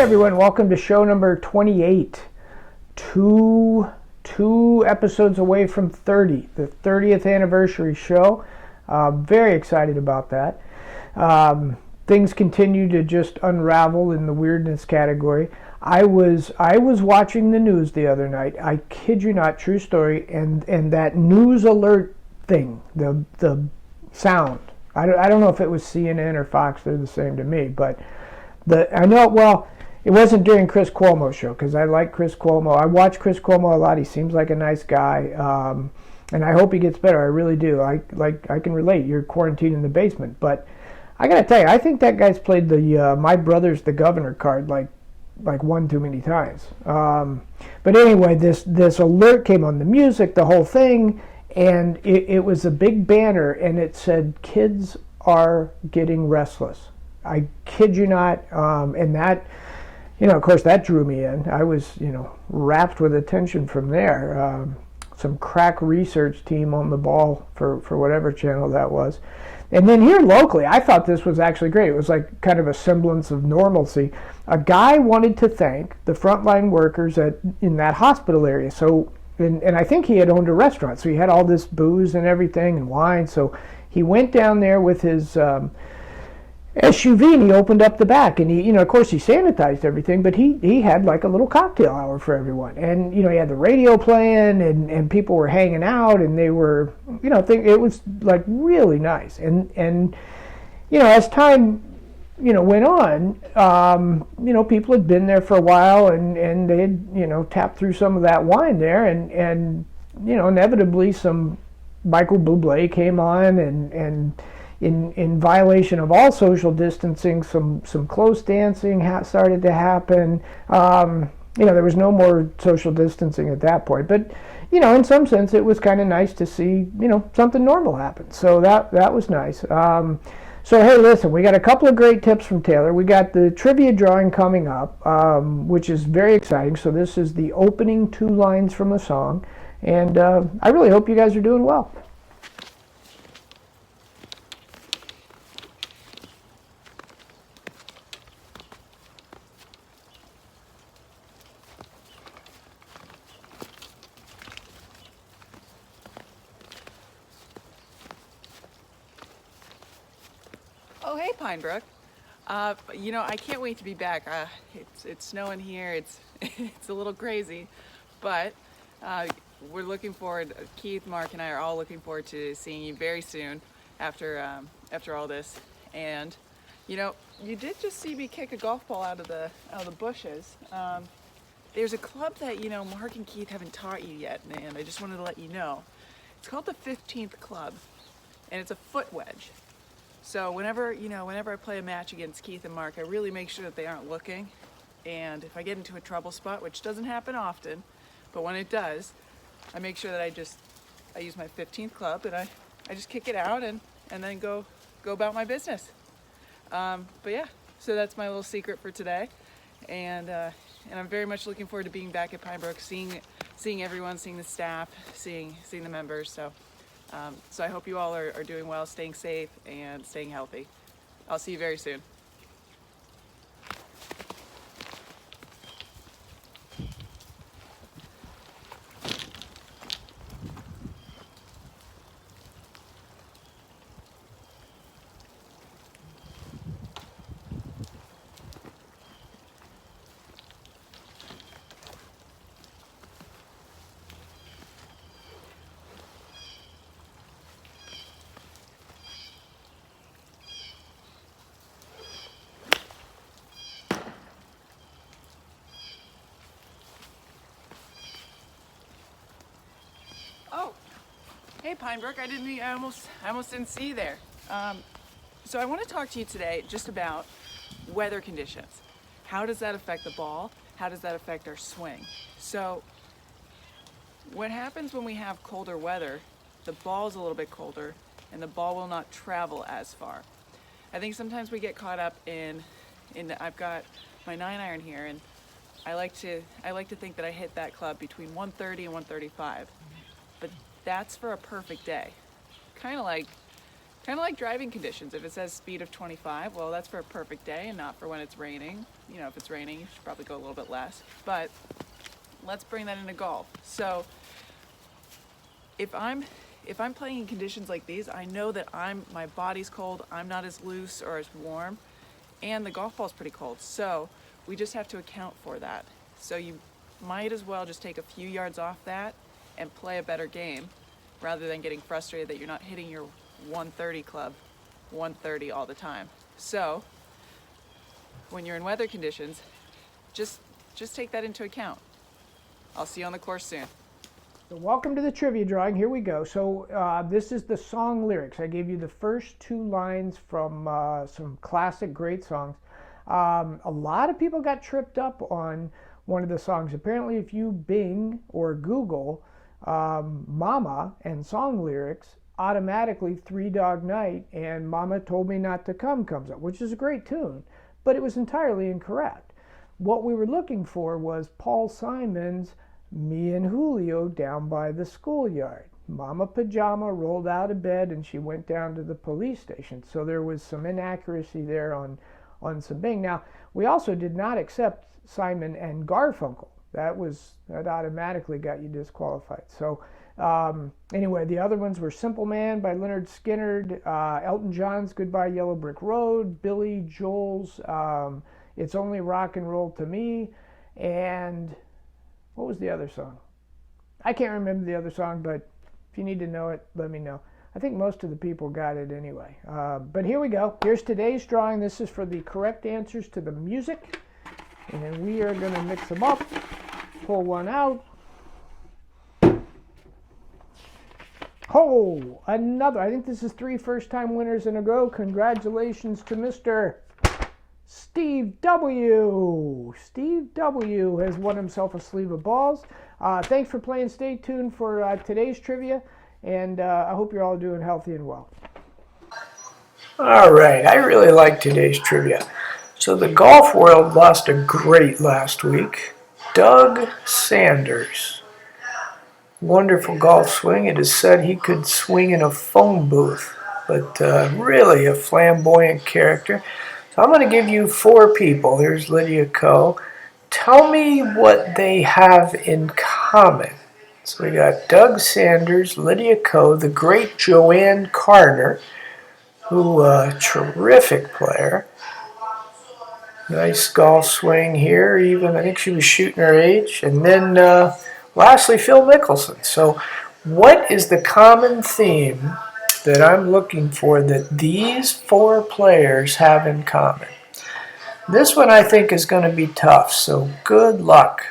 everyone, welcome to show number 28. Two episodes away from 30, the 30th anniversary show. Very excited about that. Things continue to just unravel in the weirdness category. I was watching the news the other night. I kid you not, true story. And that news alert thing, the sound. I don't know if it was CNN or Fox. They're the same to me, but I know. Well, it wasn't during Chris Cuomo's show because I like Chris Cuomo. I watch Chris Cuomo a lot. He seems like a nice guy, and I hope he gets better. I really do. I can relate. You're quarantined in the basement, but I gotta tell you, I think that guy's played the "My Brother's the Governor" card like one too many times. But anyway, this alert came on the music, the whole thing, and it was a big banner, and it said, "Kids are getting restless." I kid you not, and that. Of course, that drew me in. I was, wrapped with attention from there. Some crack research team on the ball for whatever channel that was. And then here locally, I thought this was actually great. It was like kind of a semblance of normalcy. A guy wanted to thank the frontline workers in that hospital area. So, and I think he had owned a restaurant, so he had all this booze and everything and wine. So he went down there with his SUV and he opened up the back, and he, of course he sanitized everything, but he had like a little cocktail hour for everyone, and he had the radio playing, and people were hanging out, and they were, it was like really nice, and as time went on, people had been there for a while, and they had tapped through some of that wine there, and inevitably some Michael Bublé came on, and in violation of all social distancing, some close dancing started to happen. There was no more social distancing at that point, but in some sense it was kind of nice to see something normal happen. So that was nice. So hey, listen, we got a couple of great tips from Taylor. We got the trivia drawing coming up, which is very exciting. So this is the opening 2 lines from a song, and I really hope you guys are doing well. Oh, hey, Pinebrook. I can't wait to be back. It's snowing here. It's it's a little crazy, but we're looking forward. Keith, Mark, and I are all looking forward to seeing you very soon after all this. And you did just see me kick a golf ball out of the bushes. There's a club that Mark and Keith haven't taught you yet, and I just wanted to let you know. It's called the 15th Club, and it's a foot wedge. So whenever I play a match against Keith and Mark, I really make sure that they aren't looking. And if I get into a trouble spot, which doesn't happen often, but when it does, I make sure that I use my 15th club, and I just kick it out and then go about my business. But yeah, so that's my little secret for today. And I'm very much looking forward to being back at Pinebrook, seeing everyone, seeing the staff, seeing the members. So I hope you all are doing well, staying safe, and staying healthy. I'll see you very soon. Oh, hey Pinebrook, I almost didn't see you there. So I want to talk to you today just about weather conditions. How does that affect the ball? How does that affect our swing? So what happens when we have colder weather, the ball's a little bit colder and the ball will not travel as far. I think sometimes we get caught up in I've got my 9-iron here, and I like to think that I hit that club between 130 and 135. But that's for a perfect day. Kind of like Kind of like driving conditions. If it says speed of 25, well, that's for a perfect day and not for when it's raining. You know, if it's raining, you should probably go a little bit less. But let's bring that into golf. So if I'm playing in conditions like these, I know that my body's cold, I'm not as loose or as warm, and the golf ball's pretty cold. So we just have to account for that. So you might as well just take a few yards off that and play a better game rather than getting frustrated that you're not hitting your 130 club 130 all the time. So when you're in weather conditions, just take that into account. I'll see you on the course soon. So welcome to the trivia drawing. Here we go. So this is the song lyrics. I gave you the first 2 lines from some classic great songs. A lot of people got tripped up on one of the songs. Apparently, if you Bing or Google Mama and song lyrics, automatically 3 Dog Night and Mama Told Me Not to Come comes up, which is a great tune, but it was entirely incorrect. What we were looking for was Paul Simon's Me and Julio Down by the Schoolyard. Mama Pajama rolled out of bed and she went down to the police station. So there was some inaccuracy there on some Bing. Now, we also did not accept Simon and Garfunkel. That automatically got you disqualified. So anyway, the other ones were Simple Man by Leonard Skinner, Elton John's Goodbye Yellow Brick Road, Billy Joel's It's Only Rock and Roll to Me, and what was the other song? I can't remember the other song, but if you need to know it, let me know. I think most of the people got it anyway. But here we go. Here's today's drawing. This is for the correct answers to the music. And we are going to mix them up, pull one out. Oh, another. I think this is 3 first-time winners in a row. Congratulations to Mr. Steve W. Steve W. has won himself a sleeve of balls. Thanks for playing. Stay tuned for today's trivia, and I hope you're all doing healthy and well. All right, I really like today's trivia. So the golf world lost a great last week. Doug Sanders. Wonderful golf swing. It is said he could swing in a phone booth, but really a flamboyant character. So I'm going to give you 4 people. Here's Lydia Ko. Tell me what they have in common. So we got Doug Sanders, Lydia Ko, the great Joanne Carter, who terrific player. Nice golf swing here. Even I think she was shooting her age. And then lastly, Phil Mickelson. So what is the common theme that I'm looking for that these 4 players have in common? This one I think is going to be tough, so good luck.